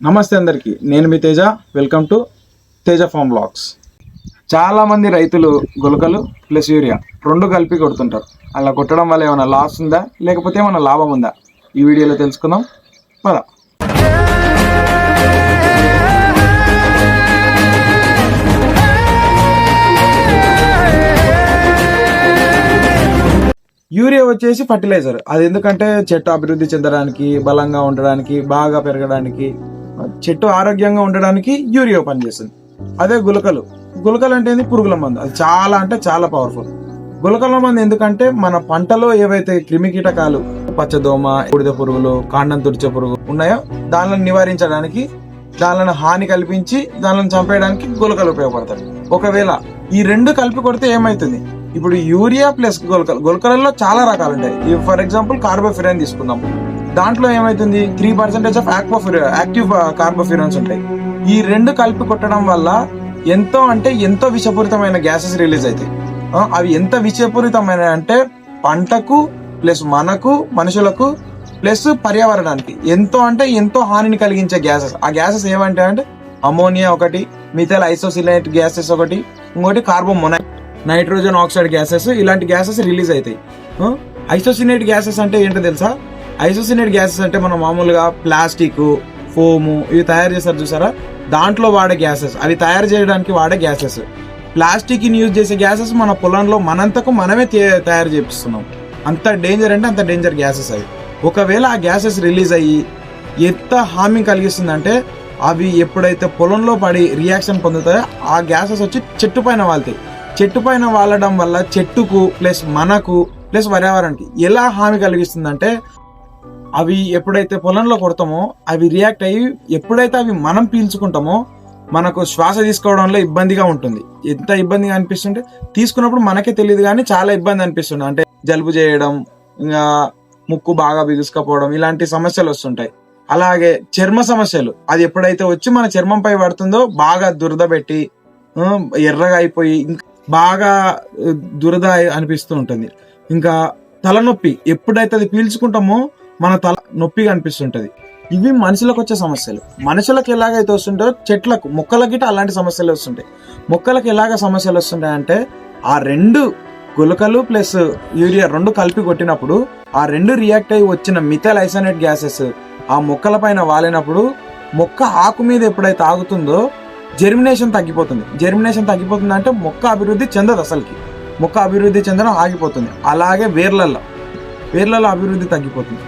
నమస్తే అందరికీ, నేను మీ Teja. Welcome to Teja farm blogs. చాలామంది రైతులు గులకలు ప్లస్ యూరియా రెండు కలిపి కొడుతుంటారు. అలా కొట్టడం వల్ల ఏమైనా లాస్ ఉందా లేకపోతే ఏమైనా లాభం ఉందా ఈ వీడియోలో తెలుసుకుందాం. పద. యూరియా వచ్చేసి ఫర్టిలైజర్. అది ఎందుకంటే చెట్టు అభివృద్ధి చెందడానికి, బలంగా ఉండడానికి, బాగా పెరగడానికి, చెట్టు ఆరోగ్యంగా ఉండడానికి యూరియా పనిచేస్తుంది. అదే గులకలు అంటే పురుగుల మందు. అది చాలా అంటే చాలా పవర్ఫుల్. గులకల మందు ఎందుకంటే మన పంటలో ఏవైతే క్రిమి కీటకాలు, పచ్చదోమ, బూడిద పురుగులు, కాండం తుడిచే పురుగు ఉన్నాయో దానిని నివారించడానికి, దానిని హాని కల్పించి దానిని చంపేయడానికి గులకలు ఉపయోగపడతాయి. ఒకవేళ ఈ రెండు కలిపి కొడితే ఏమైతుంది? ఇప్పుడు యూరియా ప్లస్ గులకలలో చాలా రకాలు ఉంటాయి. ఫర్ ఎగ్జాంపుల్ కార్బోఫిరాన్ తీసుకుందాం. దాంట్లో ఏమైతుంది, 3% ఆఫ్ యాక్టివ్ కార్బోఫిరాన్స్ ఉంటాయి. ఈ రెండు కలిపి కొట్టడం వల్ల ఎంతో విషపూరితమైన గ్యాసెస్ రిలీజ్ అవుతాయి. అవి ఎంత విషపూరితమైన అంటే పంటకు ప్లస్ మనకు, మనుషులకు ప్లస్ పర్యావరణానికి ఎంతో హానిని కలిగించే గ్యాసెస్. ఆ గ్యాసెస్ ఏమంటే అంటే అమోనియా ఒకటి, మిథైల్ ఐసోసినేట్ గ్యాసెస్ ఒకటి, ఇంకోటి carbon monoxide, nitrogen oxide gases. ఇలాంటి గ్యాసెస్ రిలీజ్ అవుతాయి. ఐసోసినేట్ గ్యాసెస్ అంటే ఏంటో తెలుసా? ఐసోసినేట్ గ్యాసెస్ అంటే మనం మామూలుగా ప్లాస్టిక్, ఫోము ఇవి తయారు చేస్తారు చూసారా, దాంట్లో వాడే గ్యాసెస్. అవి తయారు చేయడానికి వాడే గ్యాసెస్. ప్లాస్టిక్ ని యూజ్ చేసే గ్యాసెస్ మన పొలంలో మనంతకు మనమే తయారు చేపిస్తున్నాం. అంత డేంజర్ అంటే అంత డేంజర్ గ్యాసెస్ అవి. ఒకవేళ ఆ గ్యాసెస్ రిలీజ్ అయ్యి ఎంత హామీ కలిగిస్తుందంటే, అవి ఎప్పుడైతే పొలంలో పడి రియాక్షన్ పొందుతాయో ఆ గ్యాసెస్ వచ్చి చెట్టు పైన వాళ్తాయి. చెట్టు పైన వాలడం వల్ల చెట్టుకు ప్లస్ మనకు ప్లస్ పర్యావరణానికి ఎలా హామీ కలిగిస్తుందంటే, అవి ఎప్పుడైతే పొలంలో కొడతామో అవి రియాక్ట్ అయ్యి ఎప్పుడైతే అవి మనం పీల్చుకుంటామో మనకు శ్వాస తీసుకోవడంలో ఇబ్బందిగా ఉంటుంది. ఎంత ఇబ్బందిగా అనిపిస్తుంటే తీసుకున్నప్పుడు మనకే తెలియదు, కానీ చాలా ఇబ్బంది అనిపిస్తుంది. అంటే జలుబు చేయడం, ఇంకా ముక్కు బాగా బిగుసుకపోవడం, ఇలాంటి సమస్యలు వస్తుంటాయి. అలాగే చర్మ సమస్యలు, అది ఎప్పుడైతే వచ్చి మన చర్మంపై పడుతుందో బాగా దురద పెట్టి ఎర్రగా అయిపోయి బాగా దురద అనిపిస్తూ ఉంటుంది. ఇంకా తలనొప్పి, ఎప్పుడైతే అది పీల్చుకుంటామో మన తల నొప్పిగా అనిపిస్తుంటది. ఇవి మనుషులకు వచ్చే సమస్యలు. మనుషులకు ఎలాగైతే వస్తుంటాయో చెట్లకు, మొక్కలకి అలాంటి సమస్యలు వస్తుంటాయి. మొక్కలకు ఎలాగ సమస్యలు వస్తుంటాయి అంటే, ఆ రెండు గులకలు ప్లస్ యూరియా రెండు కలిపి కొట్టినప్పుడు ఆ రెండు రియాక్ట్ అయ్యి వచ్చిన మిథైల్ ఐసోనేట్ గ్యాసెస్ ఆ మొక్కల పైన వాలినప్పుడు మొక్క ఆకు మీద ఎప్పుడైతే ఆగుతుందో జెర్మినేషన్ తగ్గిపోతుంది. జెర్మినేషన్ తగ్గిపోతుంది అంటే మొక్క అభివృద్ధి చెందదు, అసలుకి మొక్క అభివృద్ధి చెందడం ఆగిపోతుంది. అలాగే వేర్లలో అభివృద్ధి తగ్గిపోతుంది.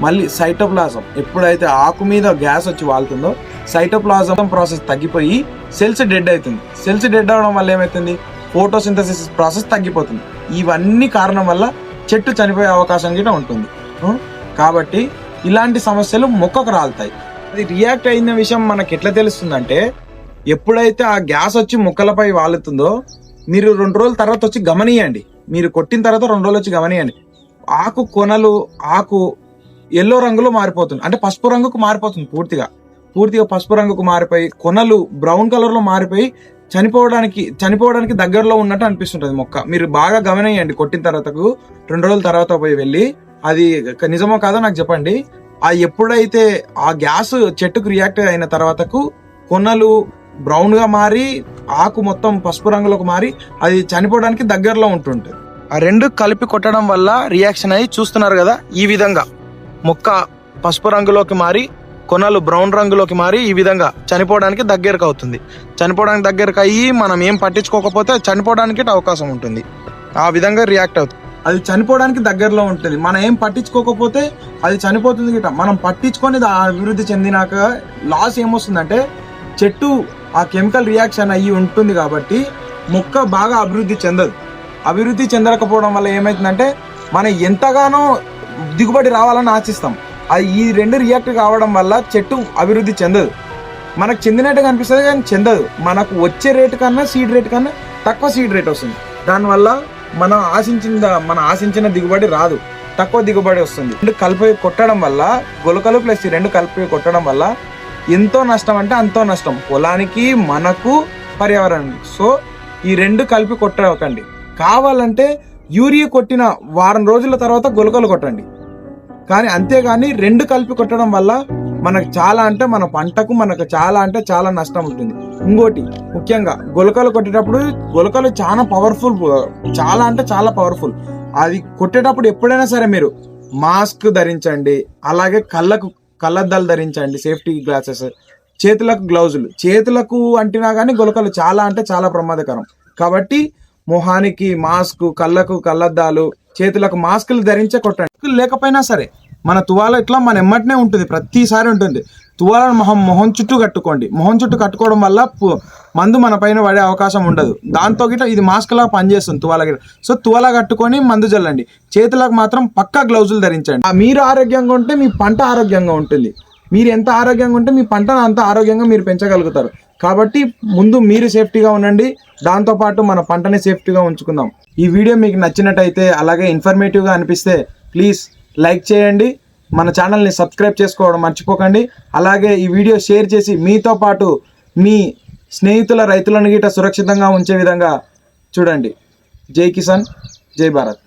మళ్ళీ సైటోప్లాజం, ఎప్పుడైతే ఆకు మీద గ్యాస్ వచ్చి వాళ్తుందో సైటోప్లాజం ప్రాసెస్ తగ్గిపోయి సెల్స్ డెడ్ అవుతుంది. సెల్స్ డెడ్ అవడం వల్ల ఏమవుతుంది, ఫోటోసింథసిస్ ప్రాసెస్ తగ్గిపోతుంది. ఇవన్నీ కారణం వల్ల చెట్టు చనిపోయే అవకాశం కూడా ఉంటుంది. కాబట్టి ఇలాంటి సమస్యలు మొక్కకు రాలుతాయి. అది రియాక్ట్ అయిన విషయం మనకి ఎట్లా తెలుస్తుందంటే, ఎప్పుడైతే ఆ గ్యాస్ వచ్చి మొక్కలపై వాలుతుందో మీరు 2 రోజుల తర్వాత వచ్చి గమనియండి. మీరు కొట్టిన తర్వాత 2 రోజులు వచ్చి గమనియండి. ఆకు కొనలు, ఆకు ఎల్లో రంగులో మారిపోతుంది, అంటే పసుపు రంగుకు మారిపోతుంది. పూర్తిగా పసుపు రంగుకు మారిపోయి కొనలు బ్రౌన్ కలర్ లో మారిపోయి చనిపోవడానికి దగ్గరలో ఉన్నట్టు అనిపిస్తుంటది మొక్క. మీరు బాగా గమనియండి. కొట్టిన తర్వాతకు 2 రోజుల తర్వాత పోయి వెళ్ళి అది నిజమో కాదో నాకు చెప్పండి. ఆ ఎప్పుడైతే ఆ గ్యాస్ చెట్టుకు రియాక్ట్ అయిన తర్వాతకు కొనలు బ్రౌన్ గా మారి ఆకు మొత్తం పసుపు రంగులోకి మారి అది చనిపోవడానికి దగ్గరలో ఉంటుంటుంది. ఆ రెండు కలిపి కొట్టడం వల్ల రియాక్షన్ అయ్యి చూస్తున్నారు కదా, ఈ విధంగా మొక్క పసుపు రంగులోకి మారి కొనలు బ్రౌన్ రంగులోకి మారి ఈ విధంగా చనిపోవడానికి దగ్గరకు అవుతుంది. చనిపోవడానికి దగ్గరకు అయ్యి మనం ఏం పట్టించుకోకపోతే చనిపోవడానికి అవకాశం ఉంటుంది. ఆ విధంగా రియాక్ట్ అవుతుంది. అది చనిపోవడానికి దగ్గరలో ఉంటుంది. మనం ఏం పట్టించుకోకపోతే అది చనిపోతుంది గిట. మనం పట్టించుకొని అభివృద్ధి చెందినాక లాస్ ఏమొస్తుందంటే, చెట్టు ఆ కెమికల్ రియాక్షన్ అయ్యి ఉంటుంది కాబట్టి మొక్క బాగా అభివృద్ధి చెందదు. అభివృద్ధి చెందకపోవడం వల్ల ఏమవుతుందంటే, మనం ఎంతగానో దిగుబడి రావాలని ఆశిస్తాం. అది ఈ రెండు రియాక్ట్ కావడం వల్ల చెట్టు అభివృద్ధి చెందదు. మనకు చెందినట్టుగా అనిపిస్తుంది కానీ చెందదు. మనకు వచ్చే రేటు కన్నా సీడ్ రేట్ కన్నా తక్కువ సీడ్ రేట్ వస్తుంది. దానివల్ల మనం ఆశించిన దిగుబడి రాదు, తక్కువ దిగుబడి వస్తుంది. రెండు కలిపి కొట్టడం వల్ల, గులకలు ప్లస్ రెండు కలిపి కొట్టడం వల్ల ఎంతో నష్టం అంటే అంతో నష్టం పొలానికి, మనకు, పర్యావరణానికి. సో ఈ రెండు కలిపి కొట్టకండి. కావాలంటే యూరియా కొట్టిన వారం రోజుల తర్వాత గులకలు కొట్టండి. కానీ అంతేగాని రెండు కలిపి కొట్టడం వల్ల మనకు చాలా అంటే మన పంటకు మనకు చాలా అంటే చాలా నష్టం ఉంటుంది. ఇంకోటి ముఖ్యంగా గులకలు కొట్టేటప్పుడు గులకలు చాలా పవర్ఫుల్, చాలా అంటే చాలా పవర్ఫుల్. అది కొట్టేటప్పుడు ఎప్పుడైనా సరే మీరు మాస్క్ ధరించండి, అలాగే కళ్ళద్దాలు ధరించండి, సేఫ్టీ గ్లాసెస్, చేతులకు గ్లౌజులు. చేతులకు అంటినా కానీ గులకలు చాలా అంటే చాలా ప్రమాదకరం. కాబట్టి మొహానికి మాస్క్, కళ్ళకు కళ్ళద్దాలు, చేతులకు మాస్కులు ధరించే కొట్టండి. లేకపోయినా సరే మన తువాల ఇట్లా మన ఎమ్మటనే ఉంటుంది, ప్రతిసారి ఉంటుంది. తువాలను మొహం చుట్టూ కట్టుకోండి. మొహం చుట్టూ కట్టుకోవడం వల్ల మందు మన పైన పడే అవకాశం ఉండదు. దాంతో గిట్ట ఇది మాస్క్ లాగా పనిచేస్తుంది తువాల గిట్ట. సో తువాల కట్టుకొని మందు చల్లండి. చేతులకు మాత్రం పక్కా గ్లౌజులు ధరించండి. మీరు ఆరోగ్యంగా ఉంటే మీ పంట ఆరోగ్యంగా ఉంటుంది. మీరు ఎంత ఆరోగ్యంగా ఉంటే మీ పంటను అంత ఆరోగ్యంగా మీరు పెంచగలుగుతారు. కాబట్టి ముందు మీరు సేఫ్టీగా ఉండండి, దాంతోపాటు మన పంటని సేఫ్టీగా ఉంచుకుందాం. ఈ వీడియో మీకు నచ్చినట్టయితే, అలాగే ఇన్ఫర్మేటివ్గా అనిపిస్తే ప్లీజ్ లైక్ చేయండి. మన ఛానల్ని సబ్స్క్రైబ్ చేసుకోవడం మర్చిపోకండి. అలాగే ఈ వీడియో షేర్ చేసి మీతో పాటు మీ స్నేహితుల రైతులను గిట్ట సురక్షితంగా ఉంచే విధంగా చూడండి. జై కిసాన్, జై భారత్.